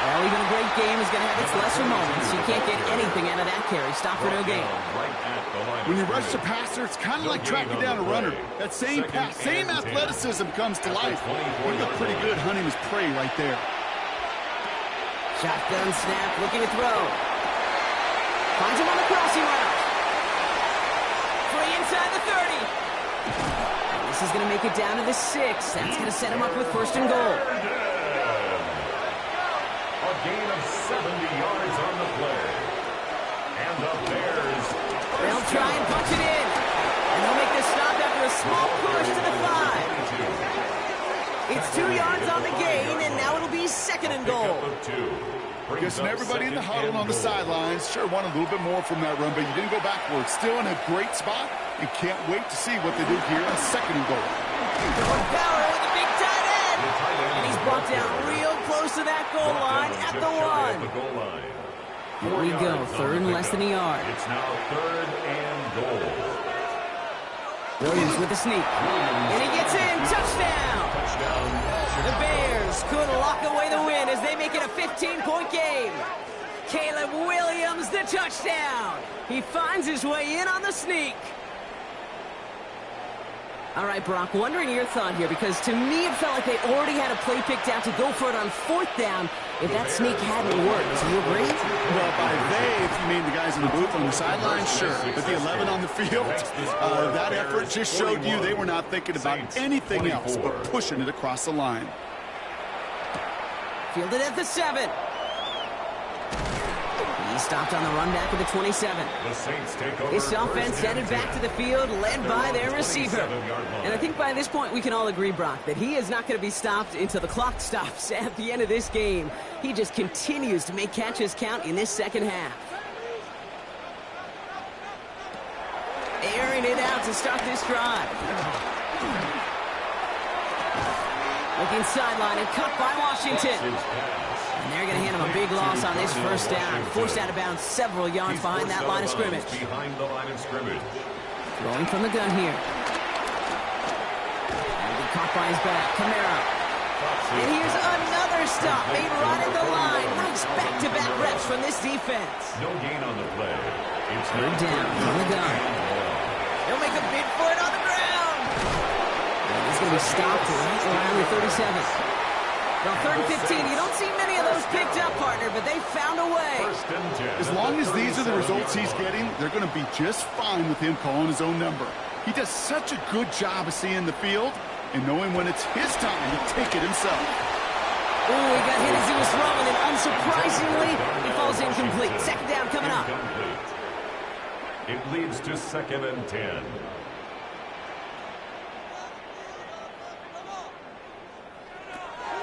Well, even a great game is going to have its lesser moments. You can't get anything out of that carry. Stop for no gain. When you rush the passer, it's kind of like tracking down a runner. That same pass, same athleticism comes to life. He looked pretty good hunting his prey right there. Shotgun snap, looking to throw. Finds him on the crossing route. Free inside the 30. And this is going to make it down to the 6. That's going to set him up with 1st and goal. A gain of 70 yards on the play. And the Bears. They'll try and punch it in. And they'll make this stop after a small push to the 5. It's 2 yards on the gain, and now it'll be 2nd and goal. Guessing everybody in the huddle on the sidelines sure wanted a little bit more from that run, but you didn't go backwards. Still in a great spot, and can't wait to see what they do here on 2nd and goal. Power with a big tight end. And he's brought down real close to that goal line at the 1. Here we go, 3rd and less than a yard. It's now 3rd and goal. Williams with the sneak. And he gets in. Touchdown. The Bears could lock away the win as they make it a 15-point game. Caleb Williams, the touchdown. He finds his way in on the sneak. All right, Brock, wondering your thought here, because to me it felt like they already had a play picked out to go for it on 4th down if that sneak hadn't worked. Do you agree? Well, by they, if you mean the guys in the booth on the sideline, sure. But the 11 on the field, that effort just showed you they were not thinking about anything else but pushing it across the line. Fielded at the 7. He stopped on the run back at the 27. The Saints take over. This offense headed back to the field, led by their receiver. And I think by this point we can all agree, Brock, that he is not going to be stopped until the clock stops at the end of this game. He just continues to make catches count in this 2nd half. Airing it out to start this drive. Looking sideline and cut by Washington. And they're going to hand him a big big loss on this first down. Forced out of bounds several yards behind that line of scrimmage. Behind the line of scrimmage. Throwing from the gun here. And he caught by his back. Kamara. And here's another stop made right at the line. Nice back-to-back reps from this defense. No gain on the play. It's third down from the gun. They'll make a bid for it on the ground. And he's going to be stopped right around the 37. Well, 3rd and 15, you don't see many of those picked up, partner, but they found a way. As long as these are the results he's getting, they're going to be just fine with him calling his own number. He does such a good job of seeing the field and knowing when it's his time to take it himself. Ooh, he got hit as he was throwing, and unsurprisingly, he falls incomplete. Second down coming up. It leads to 2nd and 10.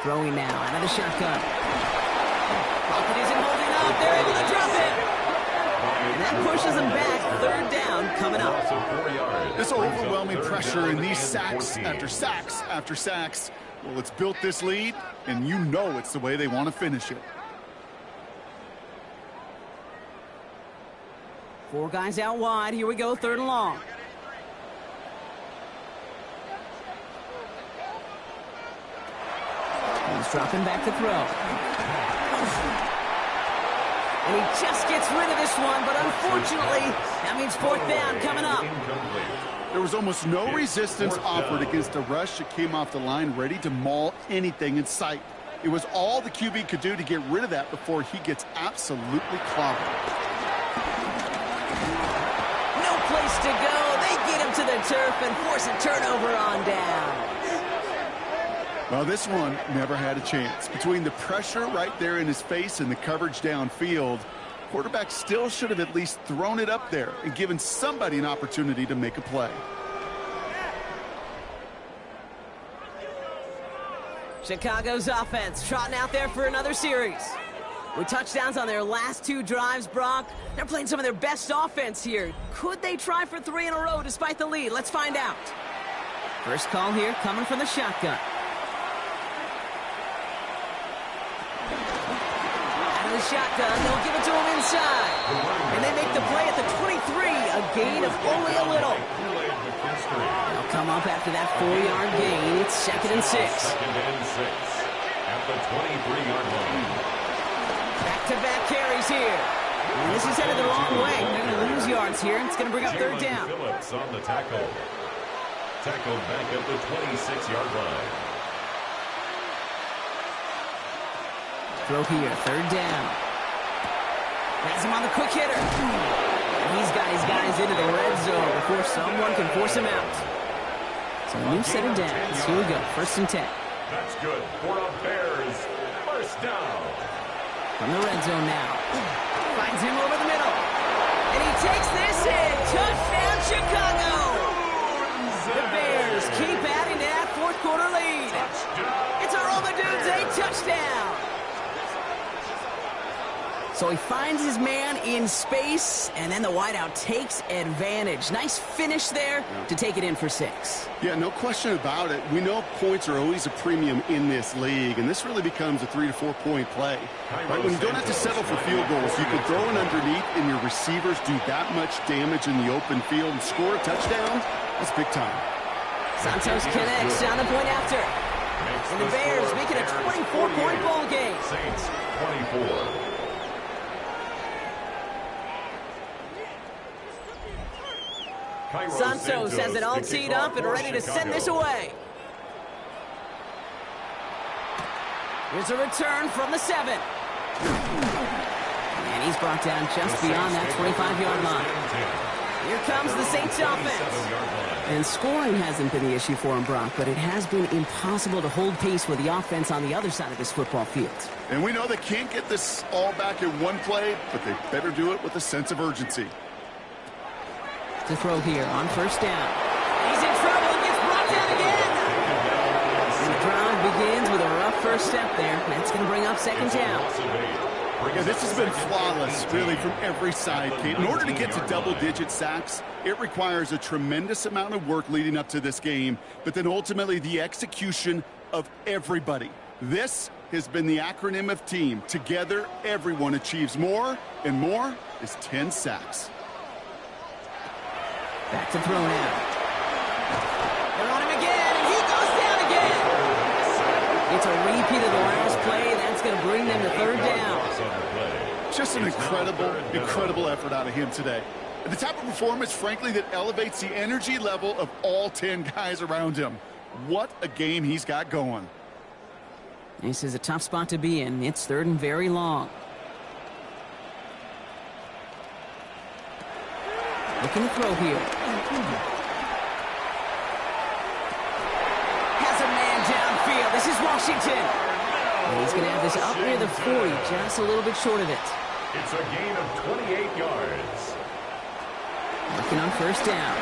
Throwing now, out of the shotgun. Pocket isn't holding up. They're able to drop it. And that pushes them back. 3rd down coming up. This overwhelming pressure and these sacks after sacks after sacks. Well, it's built this lead, and you know it's the way they want to finish it. 4 guys out wide. Here we go, 3rd and long. He's dropping back to throw. And he just gets rid of this one, but unfortunately, that means 4th down coming up. There was almost no resistance offered against a rush that came off the line ready to maul anything in sight. It was all the QB could do to get rid of that before he gets absolutely clobbered. No place to go. They get him to the turf and force a turnover on down. Well, this one never had a chance. Between the pressure right there in his face and the coverage downfield, quarterback still should have at least thrown it up there and given somebody an opportunity to make a play. Chicago's offense trotting out there for another series. With touchdowns on their last 2 drives, Brock, they're playing some of their best offense here. Could they try for 3 in a row despite the lead? Let's find out. First call here coming from the shotgun. Shotgun, they'll give it to him inside. And they make the play at the 23, a gain of only a little. They'll come up after that 4-yard gain. It's 2nd and 6. 2nd and 6 at the 23-yard line. Back-to-back carries here. And this is headed the wrong way. They're going to lose yards here. It's going to bring up 3rd down. Phillips on the tackle. Tackled back at the 26-yard line. Throw here, 3rd down. Has him on the quick hitter. And he's got his guys into the red zone before someone can force him out. So a new set of downs. Here we go, 1st and 10. That's good for a Bears 1st down. From the red zone now. Finds him over the middle. And he takes this in. Touchdown, Chicago. The Bears keep adding to that 4th quarter lead. It's a Romadudes touchdown. So he finds his man in space, and then the wideout takes advantage. Nice finish there to take it in for 6. Yeah, no question about it. We know points are always a premium in this league, and this really becomes a 3 to 4 point play. Right? When you don't have to settle for field goals, you can throw it underneath, and your receivers do that much damage in the open field and score a touchdown. That's big time. Santos connects down the point after. And the Bears make it a 24-point ball game. Saints 24. Santos has it all teed up and ready to send this away. Here's a return from the 7. And he's brought down just beyond that 25-yard line. Here comes the Saints offense. And scoring hasn't been the issue for him, Brock, but it has been impossible to hold pace with the offense on the other side of this football field. And we know they can't get this all back in one play, but they better do it with a sense of urgency. To throw here on 1st down. He's in trouble and gets brought down again. And the drive begins with a rough first step there. That's going to bring up 2nd down. Yeah, this has been flawless, really, from every side, Kate. In order to get to double-digit sacks, it requires a tremendous amount of work leading up to this game, but then ultimately the execution of everybody. This has been the acronym of team. Together, everyone achieves more, and more is 10 sacks. Back to throw now. They're on him again, and he goes down again. It's a repeat of the last play. That's going to bring them to third down. Just an incredible effort out of him today. The type of performance, frankly, that elevates the energy level of all 10 guys around him. What a game he's got going. This is a tough spot to be in. It's third and very long. Looking to throw here. Has a man downfield. This is Washington. And he's going to have this up near the 40, just a little bit short of it. It's a gain of 28 yards. Looking on first down.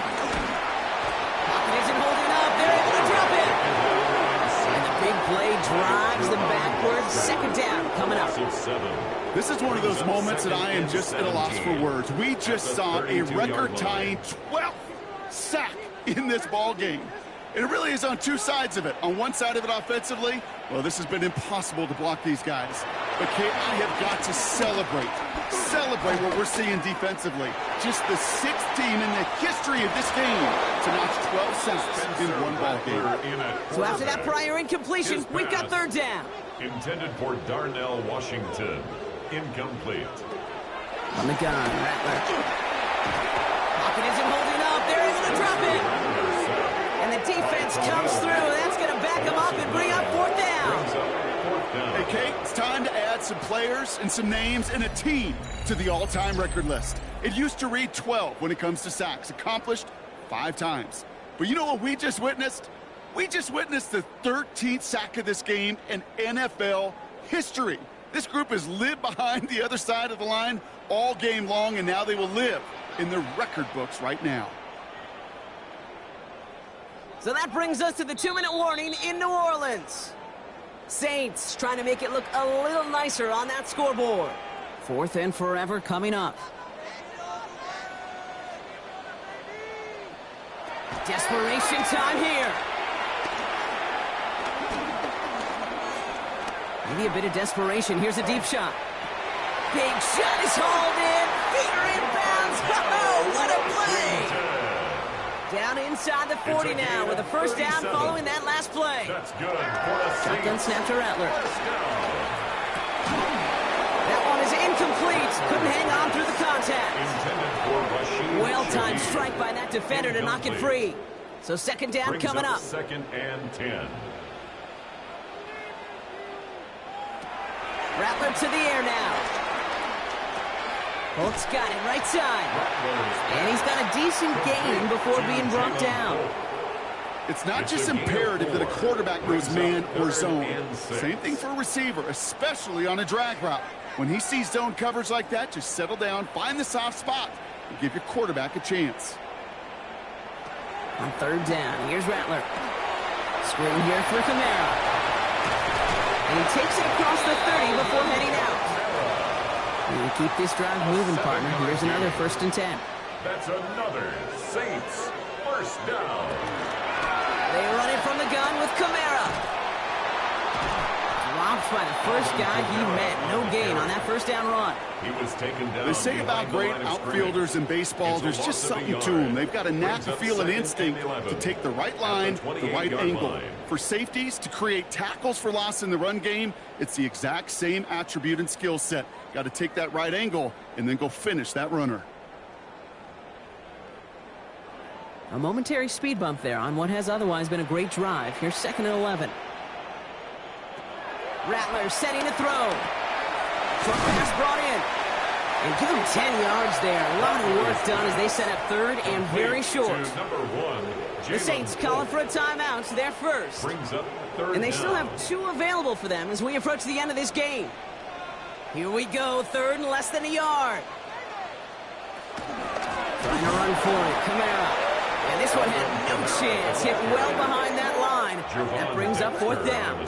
Pocket isn't holding up. They're able to drop it. And the big play drives them backwards. Second down coming up. This is one of those moments that I am just at a loss for words. We just saw a record-tying 12th sack in this ball game. And it really is on two sides of it. On one side of it offensively, well, this has been impossible to block these guys. But Kate, I have got to celebrate what we're seeing defensively. Just the sixth team in the history of this game to notch 12 sacks in one ball game. So after that prior incompletion, we've got third down. Intended for Darnell Washington. Incomplete. On the gun, Rattler. Pocket isn't holding up. They're able to drop it. And the defense comes through. That's going to back them up and bring up fourth down. Hey, Kate, it's time to add some players and some names and a team to the all-time record list. It used to read 12 when it comes to sacks, accomplished 5 times. But you know what we just witnessed? We just witnessed the 13th sack of this game in NFL history. This group has lived behind the other side of the line all game long, and now they will live in the record books right now. So that brings us to the 2-minute warning in New Orleans. Saints trying to make it look a little nicer on that scoreboard. Fourth and forever coming up. Desperation time here. Maybe a bit of desperation. Here's a deep shot. Big shot is hauled in. Feet are inbounds. Oh, what a play! Down inside the 40 now with a first down following that last play. That's good for a Shotgun snap to Rattler. That one is incomplete. Couldn't hang on through the contact. Well-timed strike by that defender to knock it free. So second down coming up. Second and 10. Rattler to the air now. Holt's got it right side. And he's got a decent gain before being brought down. It's not just imperative that a quarterback knows man or zone. Same thing for a receiver, especially on a drag route. When he sees zone coverage like that, just settle down, find the soft spot, and give your quarterback a chance. On third down, here's Rattler. Screen here for Kamara. And he takes it across the 30 before heading out. And keep this drive moving, partner. Here's another first and 10. That's another Saints first down. They run it from the gun with Kamara. Dropped by the first guy he met. No gain on that first down run. He was taken down. They say about great outfielders in baseball, there's just something to them. They've got a knack, a feel, an instinct to take the right line, the right angle. For safeties, to create tackles for loss in the run game, it's the exact same attribute and skill set. Got to take that right angle and then go finish that runner. A momentary speed bump there on what has otherwise been a great drive. Here's second and 11. Rattler setting to throw. Short pass brought in. And give him 10 yards there. A lot of work done as they set up third and very short. The Saints calling for a timeout. They're first. And they still have 2 available for them as we approach the end of this game. Here we go. Third and less than a yard. Trying to run for it. Kamara. And this one had no chance. Hit well behind that line. That brings up fourth down.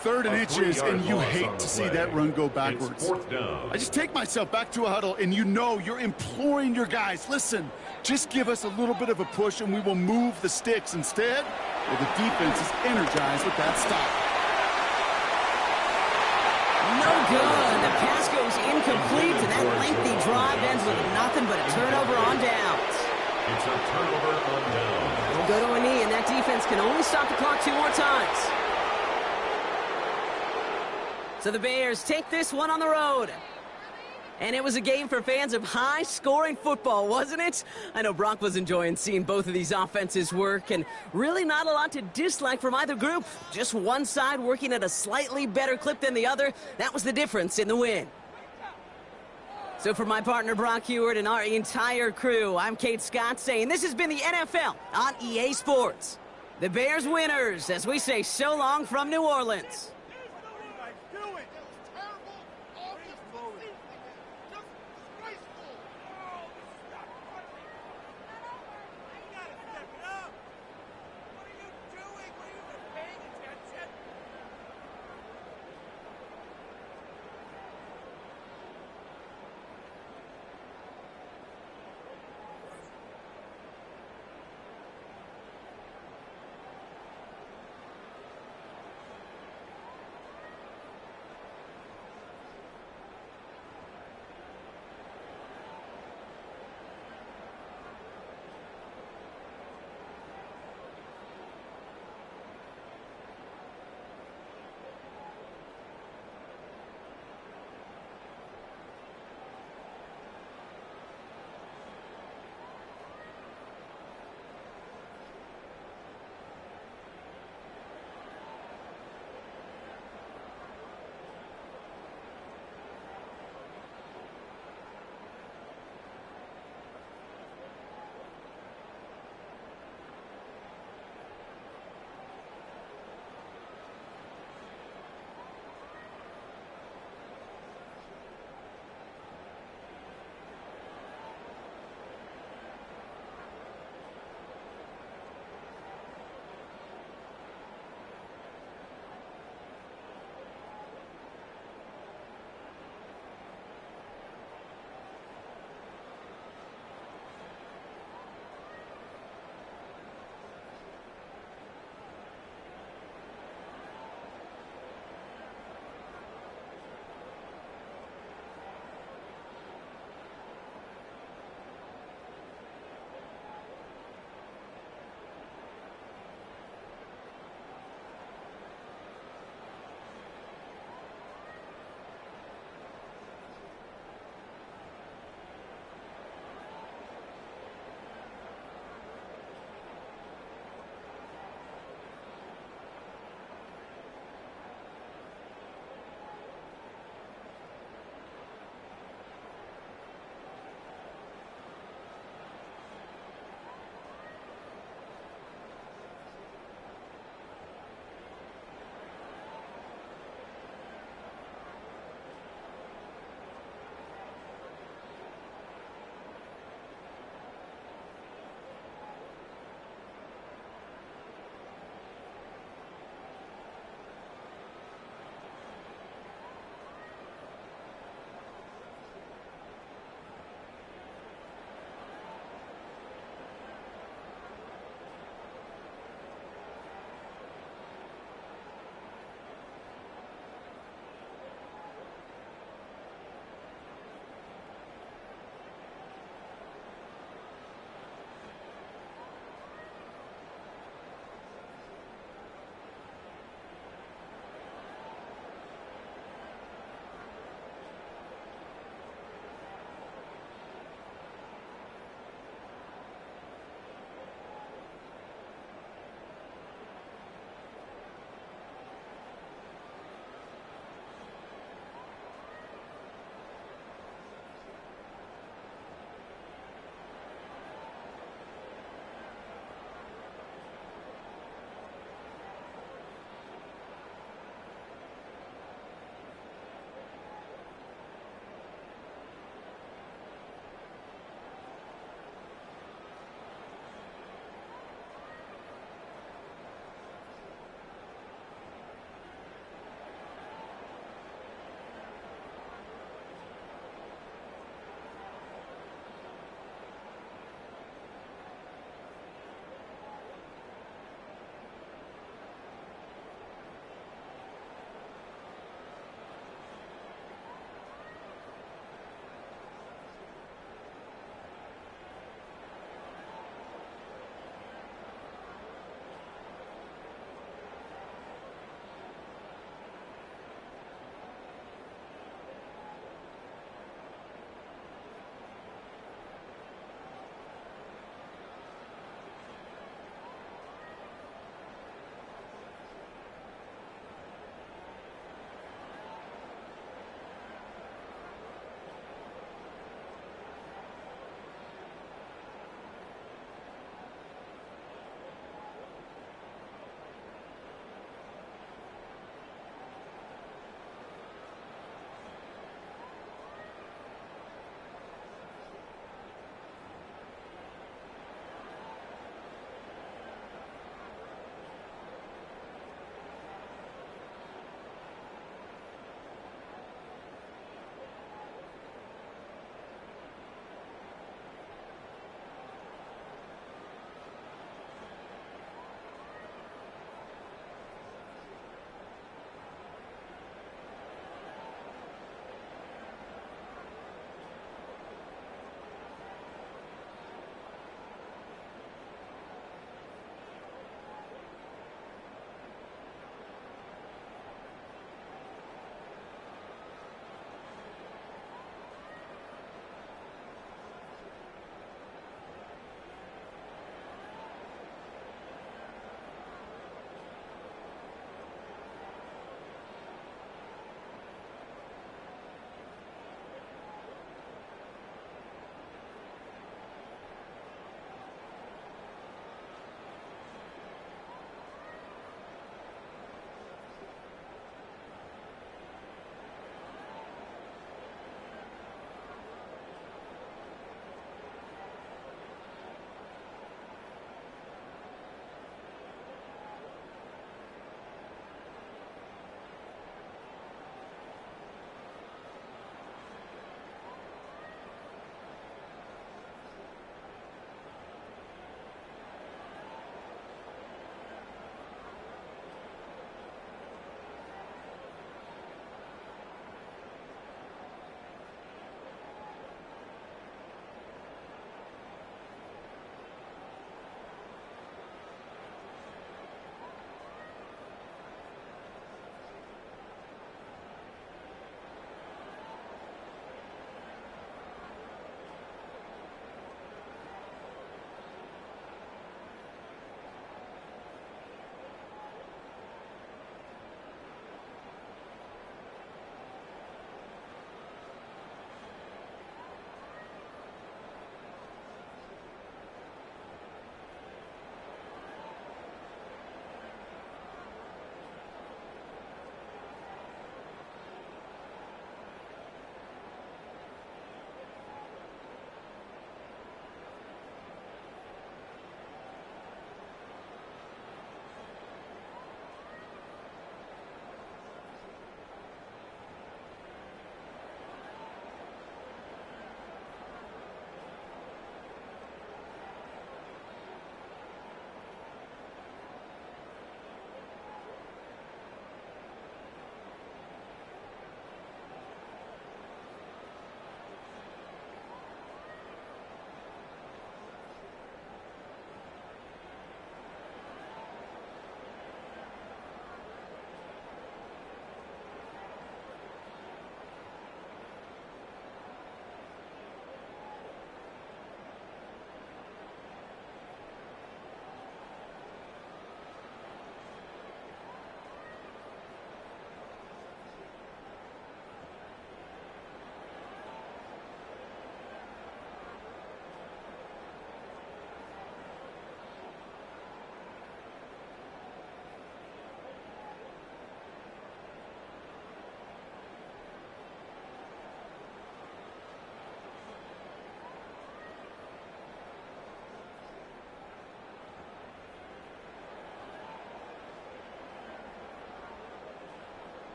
Third and inches, and you hate to see that run go backwards. I just take myself back to a huddle, and you know you're imploring your guys, listen, just give us a little bit of a push, and we will move the sticks. Instead, well, the defense is energized with that stop. No good. The pass goes incomplete, and that lengthy drive ends with nothing but a turnover on downs. It's a turnover on downs. We'll go to a knee, and that defense can only stop the clock 2 more times. So the Bears take this one on the road. And it was a game for fans of high-scoring football, wasn't it? I know Brock was enjoying seeing both of these offenses work, and really not a lot to dislike from either group. Just one side working at a slightly better clip than the other. That was the difference in the win. So for my partner Brock Huard and our entire crew, I'm Kate Scott saying this has been the NFL on EA Sports. The Bears winners, as we say so long from New Orleans.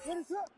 What is up?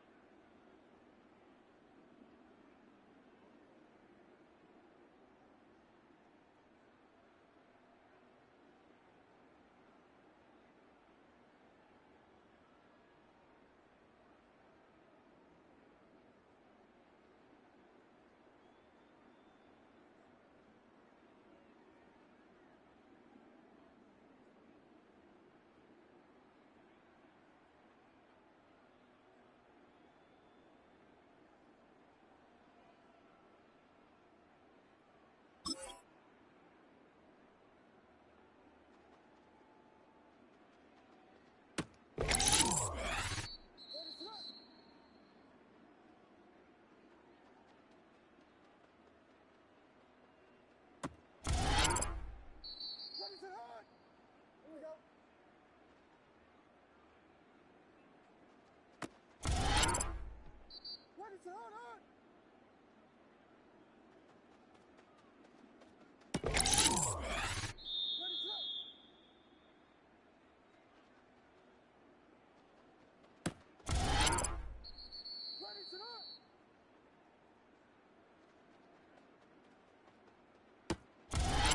What is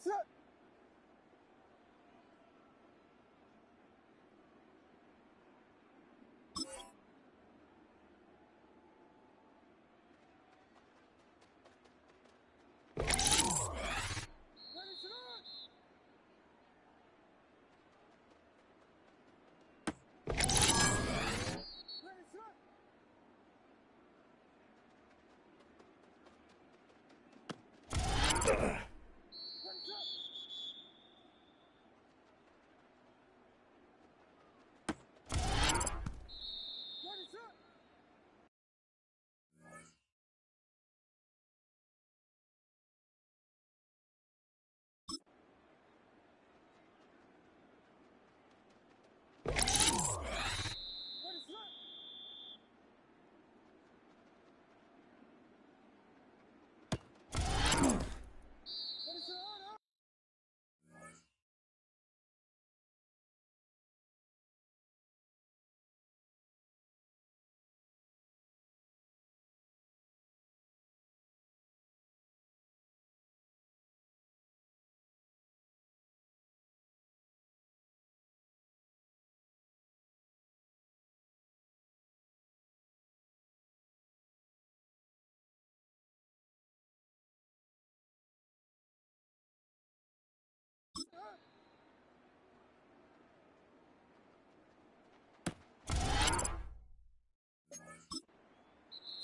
up?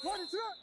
What is up?